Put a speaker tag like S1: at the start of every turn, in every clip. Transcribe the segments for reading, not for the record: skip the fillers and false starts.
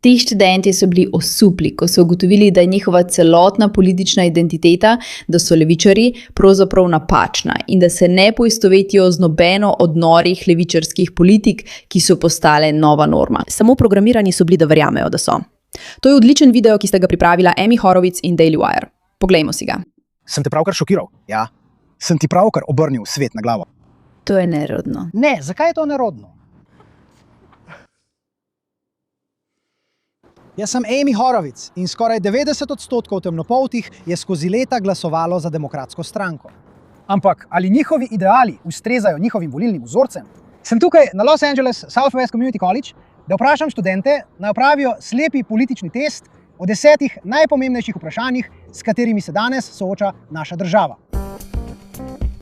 S1: Ti študenti so bili osupli, ko so ugotovili, da je njihova celotna politična identiteta, da so levičarji, pravzaprav napačna in da se ne poistovetijo z nobeno od norih levičarskih politik, ki so postale nova norma.
S2: Samo programirani so bili, da verjamejo, da so. To je odličen video, ki sta ga pripravila Amy Horowitz in Daily Wire. Poglejmo si ga.
S3: Sem te pravkar šokiral? Ja. Sem ti pravkar obrnil svet na glavo?
S1: To je nerodno.
S3: Ne, zakaj je to nerodno? Jaz sem Amy Horowitz in skoraj 90% temnopoltih je skozi leta glasovalo za demokratsko stranko. Ampak ali njihovi ideali ustrezajo njihovim volilnim vzorcem? Sem tukaj na Los Angeles Southwest Community College, da vprašam študente, naj opravijo slepi politični test o 10 najpomembnejših vprašanjih, s katerimi se danes sooča naša država.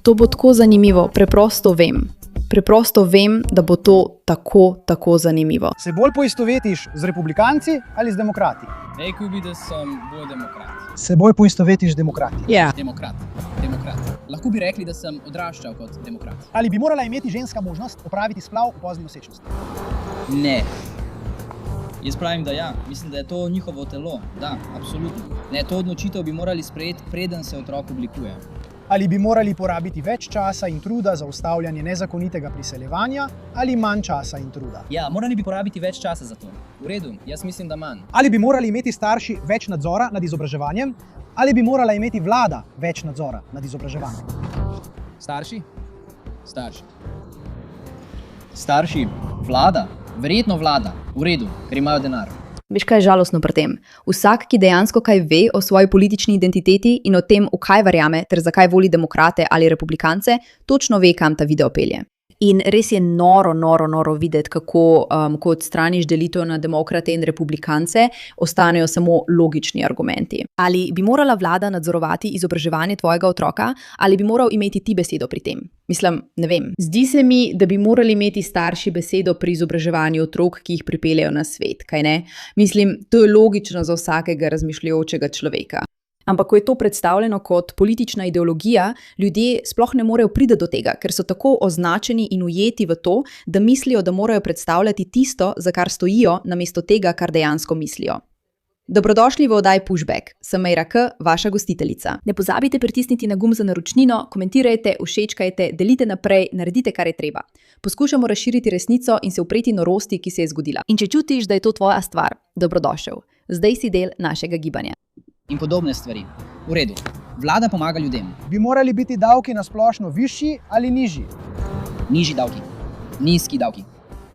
S1: To bo tako zanimivo, preprosto vem. Preprosto vem, da bo to tako zanimivo.
S3: Se bolj poistovetiš z republikanci ali z demokrati?
S4: Rekel bi, da sem bolj demokrat.
S3: Se bolj poistovetiš z demokrati?
S2: Ja.
S4: Demokrat. Lahko bi rekli, da sem odraščal kot demokrat.
S3: Ali bi morala imeti ženska možnost opraviti splav v pozni nosečnosti?
S4: Ne. Jaz pravim, da ja. Mislim, da je to njihovo telo. Da, absolutno. Ne, to odločitev bi morali sprejeti, preden se otrok oblikuje.
S3: Ali bi morali porabiti več časa in truda za ustavljanje nezakonitega priseljevanja ali manj časa in truda?
S4: Ja, morali bi porabiti več časa za to. V redu, jaz mislim, da manj.
S3: Ali bi morali imeti starši več nadzora nad izobraževanjem ali bi morala imeti vlada več nadzora nad izobraževanjem?
S4: Starši? Starši? Vlada? Verjetno vlada. V redu, ker imajo denar.
S1: Veš, kaj je žalostno pri tem? Vsak, ki dejansko kaj ve o svoji politični identiteti in o tem, v kaj verjame, ter zakaj voli demokrate ali republikance, točno ve, kam ta video pelje. In res je noro videti, kako, ko odstraniš delitev na demokrate in republikance, ostanejo samo logični argumenti.
S2: Ali bi morala vlada nadzorovati izobraževanje tvojega otroka, ali bi moral imeti ti besedo pri tem? Mislim, ne vem.
S1: Zdi se mi, da bi morali imeti starši besedo pri izobraževanju otrok, ki jih pripeljejo na svet, kaj ne? Mislim, to je logično za vsakega razmišljajočega človeka. Ampak ko je to predstavljeno kot politična ideologija, ljudje sploh ne morejo priti do tega, ker so tako označeni in ujeti v to, da mislijo, da morajo predstavljati tisto, za kar stojijo, namesto tega, kar dejansko mislijo. Dobrodošli v oddaji Pushback. Sem Meira K., vaša gostiteljica. Ne pozabite pritisniti na gumb za naročnino, komentirajte, všečkajte, delite naprej, naredite, kar je treba. Poskušamo razširiti resnico in se upreti norosti, ki se je zgodila. In če čutiš, da je to tvoja stvar, dobrodošel. Zdaj si del našega gibanja.
S4: In podobne stvari. V redu. Vlada pomaga ljudem.
S3: Bi morali biti davki na splošno višji ali nižji?
S4: Nižji davki.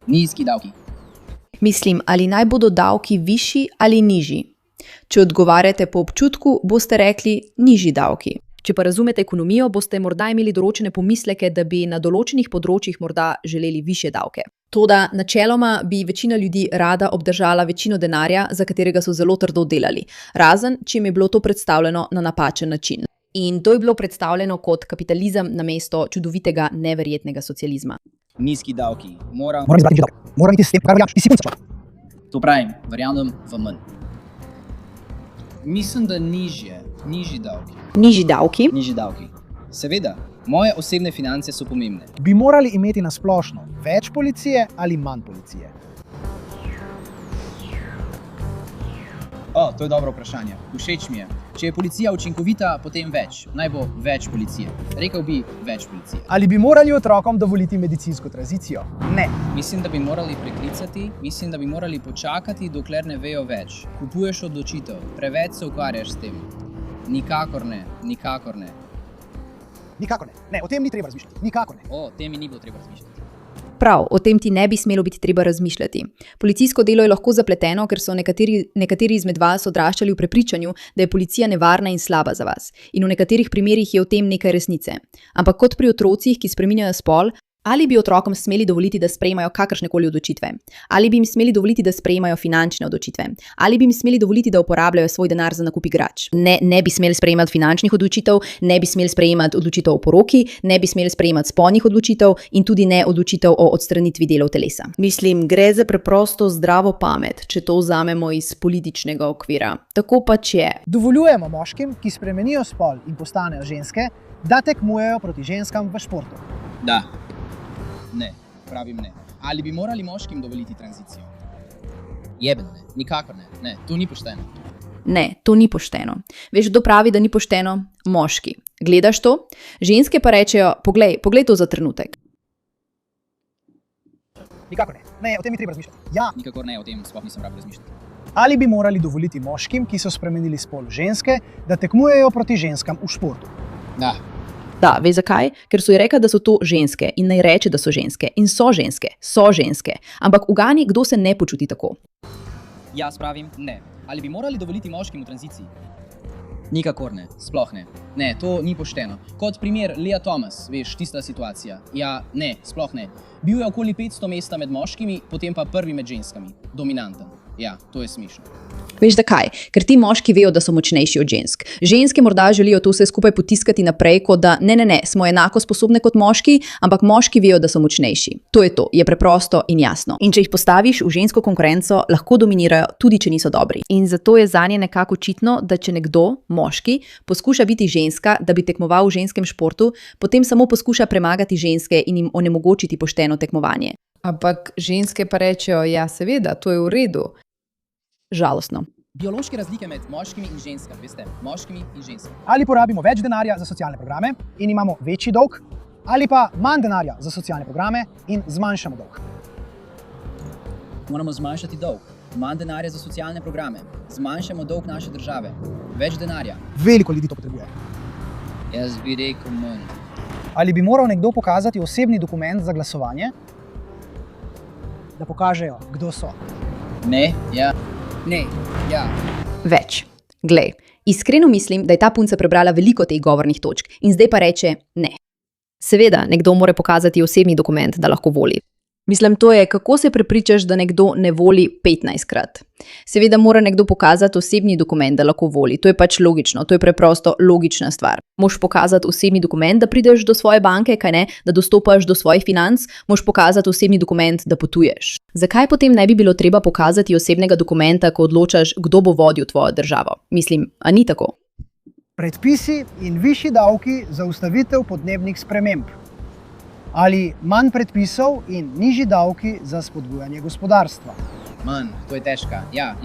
S4: Nizki davki.
S1: Mislim, ali naj bodo davki višji ali nižji? Če odgovarjate po občutku, boste rekli nižji davki.
S2: Če pa razumete ekonomijo, boste morda imeli določene pomisleke, da bi na določenih področjih morda želeli višje davke. Toda načeloma bi večina ljudi rada obdržala večino denarja, za katerega so zelo trdo delali, razen če jim je bilo to predstavljeno na napačen način. In to je bilo predstavljeno kot kapitalizem namesto čudovitega, neverjetnega socializma.
S4: Nizki davki.
S3: Moram izbrati nižji davek. Moram iti s tem, kar velja. Ti si punca.
S4: To pravim, verjamem v manj. Mislim, da nižji davki.
S1: Nižji davki?
S4: Seveda, moje osebne finance so pomembne.
S3: Bi morali imeti na splošno več policije ali manj policije?
S4: To je dobro vprašanje. Všeč mi je. Če je policija učinkovita, potem več. Naj bo več policije. Rekel bi več policije.
S3: Ali bi morali otrokom dovoliti medicinsko tranzicijo? Ne.
S4: Mislim, da bi morali preklicati, mislim, da bi morali počakati, dokler ne vejo več. Kupuješ odločitev, preveč se ukvarjaš s tem. Nikakor ne.
S3: Nikakor ne. Ne, o tem ni treba razmišljati. Nikakor ne.
S4: O tem mi ni bilo treba razmišljati.
S1: Prav, o tem ti ne bi smelo biti treba razmišljati. Policijsko delo je lahko zapleteno, ker so nekateri izmed vas odraščali v prepričanju, da je policija nevarna in slaba za vas. In v nekaterih primerih je v tem nekaj resnice. Ampak kot pri otrocih, ki spreminjajo spol, ali bi otrokom smeli dovoliti, da sprejemajo kakršnekoli odločitve? Ali bi jim smeli dovoliti, da sprejemajo finančne odločitve? Ali bi jim smeli dovoliti, da uporabljajo svoj denar za nakup igrač? Ne bi smeli sprejemati finančnih odločitev, ne bi smeli sprejemati odločitev o poroki, ne bi smeli sprejemati spolnih odločitev in tudi ne odločitev o odstranitvi delov telesa. Mislim, gre za preprosto zdravo pamet, če to vzamemo iz političnega okvira. Tako pač je.
S3: Dovoljujemo moškim, ki spremenijo spol in postanejo ženske, da tekmujejo proti ženskam v športu.
S4: Da. Ne, pravim ne. Ali bi morali moškim dovoliti tranzicijo? Jeben, ne, nikakor ne, ne, to ni pošteno.
S2: Ne, to ni pošteno. Veš, kdo pravi, da ni pošteno? Moški. Gledaš to? Ženske pa rečejo, poglej to za trenutek.
S3: Nikakor ne. Ne, o tem ni treba razmišljati. Ja,
S4: Nikakor ne, o tem sploh nisem rab razmišljati.
S3: ali bi morali dovoliti moškim, ki so spremenili spol ženske, da tekmujejo proti ženskam v športu?
S4: Da,
S2: Da, veš zakaj? Ker so ji rekli, da so to ženske in naj reče, da so ženske. In so ženske. Ampak ugani, kdo se ne počuti tako.
S4: jaz pravim ne. Ali bi morali dovoliti moškim v tranziciji? Nikakor ne, sploh ne. Ne, to ni pošteno. Kot primer Lea Thomas, veš, tista situacija. Ja, ne, sploh ne. Bil je okoli 500 mesta med moškimi, potem pa prvi med ženskami. Dominanten. Ja, to je smešno.
S2: Veš zakaj? Ker ti moški vejo, da so močnejši od žensk. Ženske morda želijo to vse skupaj potiskati naprej, kot da ne, smo enako sposobne kot moški, ampak moški vejo, da so močnejši. To je preprosto in jasno. In če jih postaviš v žensko konkurenco, lahko dominirajo, tudi če niso dobri. In zato je zanje nekako očitno, da če nekdo, moški, poskuša biti ženska, da bi tekmoval v ženskem športu, potem samo poskuša premagati ženske in jim onemogočiti pošteno tekmovanje.
S1: Ampak ženske pa rečejo, ja, seveda, to je v redu.
S2: Žalostno.
S4: Biološke razlike med moškimi in ženskami, veste, moškimi in ženskami.
S3: Ali porabimo več denarja za socialne programe in imamo večji dolg, ali pa manj denarja za socialne programe in zmanjšamo dolg?
S4: Moramo zmanjšati dolg. Manj denarja za socialne programe. Zmanjšamo dolg naše države. Več denarja.
S3: Veliko ljudi to potrebuje.
S4: Jaz bi rekel manj.
S3: Ali bi moral nekdo pokazati osebni dokument za glasovanje, da pokažejo, kdo so?
S4: Ne, ja. Ne, ja.
S2: Več. Glej, iskreno mislim, da je ta punca prebrala veliko teh govornih točk in zdaj pa reče ne. Seveda, nekdo mora pokazati osebni dokument, da lahko voli. Mislim, to je, kako se prepričaš, da nekdo ne voli 15krat. Seveda mora nekdo pokazati osebni dokument, da lahko voli. To je pač logično, to je preprosto logična stvar. Moš pokazati osebni dokument, da prideš do svoje banke, kaj ne, da dostopaš do svojih financ, moš pokazati osebni dokument, da potuješ. Zakaj potem ne bi bilo treba pokazati osebnega dokumenta, ko odločaš, kdo bo vodil tvojo državo? Mislim, a ni tako?
S3: Predpisi in višji davki za ustavitev podnebnih sprememb. Ali manj predpisov in nižji davki za spodbujanje gospodarstva?
S4: Manj, to je težka. Ja,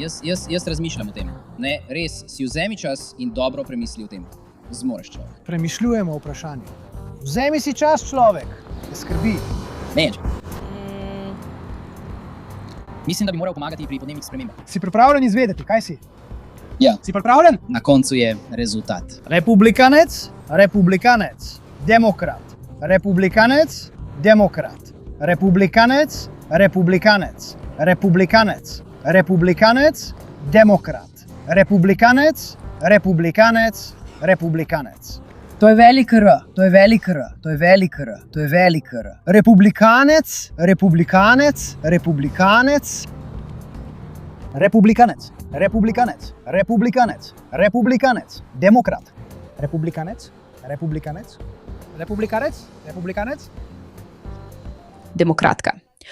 S4: jaz razmišljam o tem. Ne, res, si vzemi čas in dobro premisli o tem. Zmoreš človek.
S3: Premišljujemo o vprašanju. Vzemi si čas, človek, ne skrbi.
S4: Ne. Mislim, da bi moral pomagati pri podnebnih spremembah.
S3: Si pripravljen izvedeti, kaj si?
S4: Ja.
S3: Si pripravljen?
S4: Na koncu je rezultat.
S3: Republikanec, republikanec, demokrat. Republikanec, demokrat. Republikanec, republikanec. Republikanec, republikanec, demokrat. Republikanec, republikanec, republikanec. To je velik R, to je velik R, to je velik R, to je velik R. Republikanec, republikanec, republikanec. Republikanec, republikanec, republikanec, republikanec, demokrat. Republikanec, republikanec, republikanec, republikanec.
S2: Demokratka.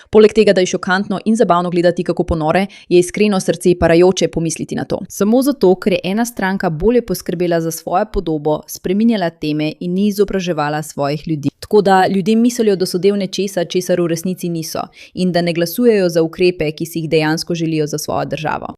S2: Poleg tega, da je šokantno in zabavno gledati, kako ponore, je iskreno srce parajoče pomisliti na to. Samo zato, ker je ena stranka bolje poskrbela za svojo podobo, spreminjala teme in ni izobraževala svojih ljudi. Tako da ljudje mislijo, da so del nečesa, česar v resnici niso, in da ne glasujejo za ukrepe, ki si jih dejansko želijo za svojo državo.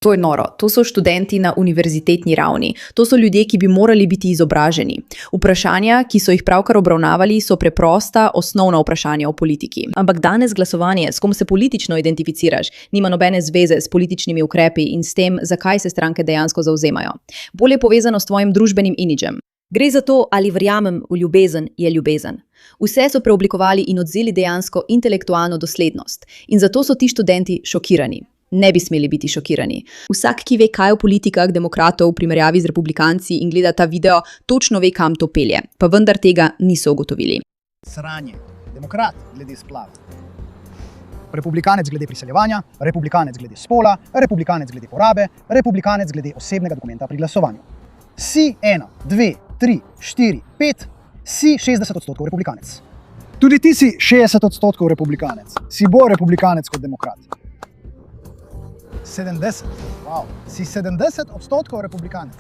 S2: To je noro. To so študenti na univerzitetni ravni. To so ljudje, ki bi morali biti izobraženi. Vprašanja, ki so jih pravkar obravnavali, so preprosta, osnovna vprašanja o politiki. Ampak danes glasovanje, s kom se politično identificiraš, nima nobene zveze s političnimi ukrepi in s tem, zakaj se stranke dejansko zavzemajo. Bolje povezano s tvojim družbenim imidžem. Gre za to, ali verjamem v ljubezen je ljubezen. Vse so preoblikovali in odzeli dejansko intelektualno doslednost. In zato so ti študenti šokirani. Ne bi smeli biti šokirani. Vsak, ki ve, kaj o politikah demokratov v primerjavi z republikanci in gleda ta video, točno ve, kam to pelje. Pa vendar tega niso ugotovili.
S3: Sranje. Demokrat glede splava. Republikanec glede priseljevanja, republikanec glede spola, republikanec glede porabe, republikanec glede osebnega dokumenta pri glasovanju. Si 1, 2, 3, 4, 5, si 60% republikanec. Tudi ti si 60% republikanec. Si bolj republikanec kot demokrat. 70. Wow. Si 70% republikanec.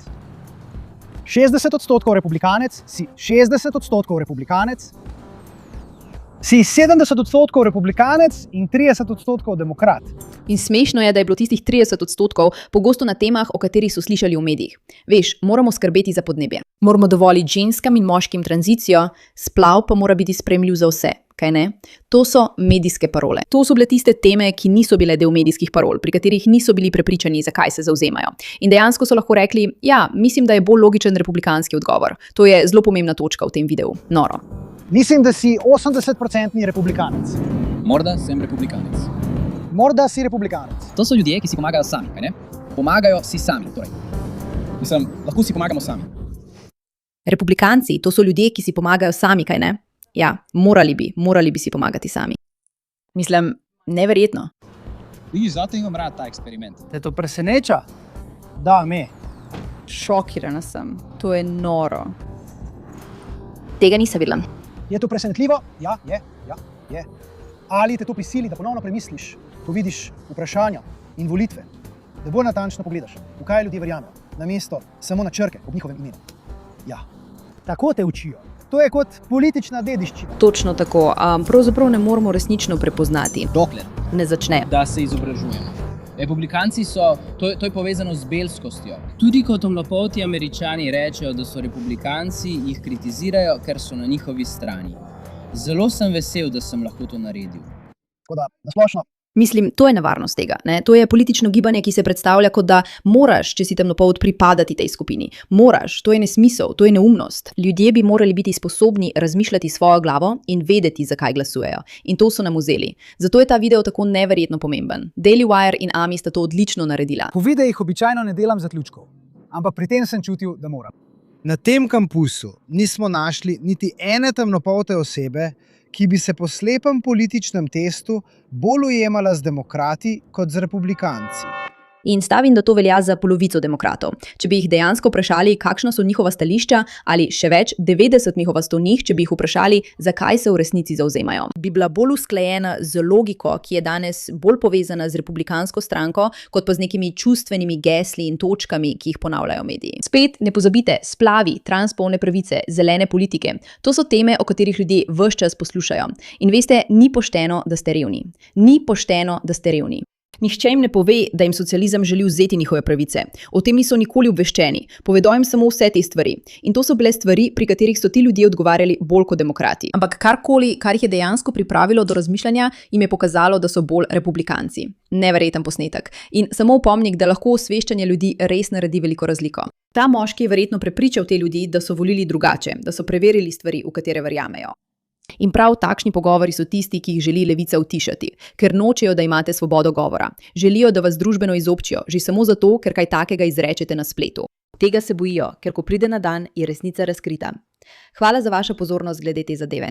S3: 60% republikanec, si 60% republikanec. Si 70% republikanec in 30% demokrat.
S2: In smešno je, da je bilo tistih 30% pogosto na temah, o katerih so slišali v medijih. Veš, moramo skrbeti za podnebje. Moramo dovoliti ženskam in moškim tranzicijo, splav pa mora biti sprejemljiv za vse, kaj ne? To so medijske parole. To so bile tiste teme, ki niso bile del medijskih parol, pri katerih niso bili prepričani, zakaj se zavzemajo. In dejansko so lahko rekli, ja, mislim, da je bolj logičen republikanski odgovor. To je zelo pomembna točka v tem videu. Noro.
S3: Mislim, da si 80% republikanec.
S4: Morda sem republikanec.
S3: Morda si republikanec.
S4: To so ljudje, ki si pomagajo sami, kaj ne? Pomagajo si sami, torej. Mislim, lahko si pomagamo sami.
S2: Republikanci, to so ljudje, ki si pomagajo sami, kaj ne? Ja, morali bi si pomagati sami. Mislim, neverjetno.
S4: Vidiš, zato imam rad ta eksperiment.
S3: Te to preseneča? Da, me.
S2: Šokirana sem. To je noro. Tega nisem videla.
S3: Je to presenetljivo? Ja, je. Ali te to prisili, da ponovno premisliš, ko vidiš vprašanja in volitve, da bolj natančno pogledaš, v kaj ljudje verjamejo, namesto samo na črke ob njihovem imenu. Ja, tako te učijo. To je kot politična dediščina.
S2: Točno tako. Pravzaprav ne moramo resnično prepoznati.
S4: Dokler
S2: Ne začne.
S4: da se izobražujemo. Republikanci so, to je povezano z belskostjo. Tudi ko temnopolti Američani rečejo, da so republikanci, jih kritizirajo, ker so na njihovi strani. Zelo sem vesel, da sem lahko to naredil.
S3: Tako da, nasplošno,
S2: Mislim, to je nevarnost tega. Ne? To je politično gibanje, ki se predstavlja kot da moraš, če si temnopolt, pripadati tej skupini. Moraš, to je nesmisel, to je neumnost. Ljudje bi morali biti sposobni razmišljati s svojo glavo in vedeti, zakaj glasujejo. In to so nam vzeli. Zato je ta video tako neverjetno pomemben. Daily Wire in AMI sta to odlično naredila.
S3: po videih običajno ne delam zaključkov, ampak pri tem sem čutil, da moram.
S5: Na tem kampusu nismo našli niti ene temnopolte osebe, ki bi se po slepem političnem testu bolj ujemala z demokrati kot z republikanci.
S2: In stavim, da to velja za polovico demokratov. Če bi jih dejansko vprašali, kakšna so njihova stališča, ali še več, 90 njih vas to njih, če bi jih vprašali, zakaj se v resnici zavzemajo. Bi bila bolj usklajena z logiko, ki je danes bolj povezana z republikansko stranko, kot pa z nekimi čustvenimi gesli in točkami, ki jih ponavljajo mediji. Spet ne pozabite, splavi, transpolne pravice, zelene politike. To so teme, o katerih ljudje ves čas poslušajo. In veste, ni pošteno, da ste revni. Ni pošteno, da ste revni. Nihče jim ne pove, da jim socializem želi vzeti njihove pravice. O tem niso nikoli obveščeni. Povedo jim samo vse te stvari. In to so bile stvari, pri katerih so ti ljudje odgovarjali bolj kot demokrati. Ampak karkoli, kar jih je dejansko pripravilo do razmišljanja, jim je pokazalo, da so bolj republikanci. Neverjeten posnetek. In samo opomnik, da lahko osveščanje ljudi res naredi veliko razliko. Ta moški je verjetno prepričal te ljudi, da so volili drugače, da so preverili stvari, v katere verjamejo. In prav takšni pogovori so tisti, ki jih želi levica utišati, ker nočejo, da imate svobodo govora. Želijo, da vas družbeno izobčijo, že samo zato, ker kaj takega izrečete na spletu. Tega se bojijo, ker ko pride na dan, je resnica razkrita. Hvala za vašo pozornost glede te zadeve.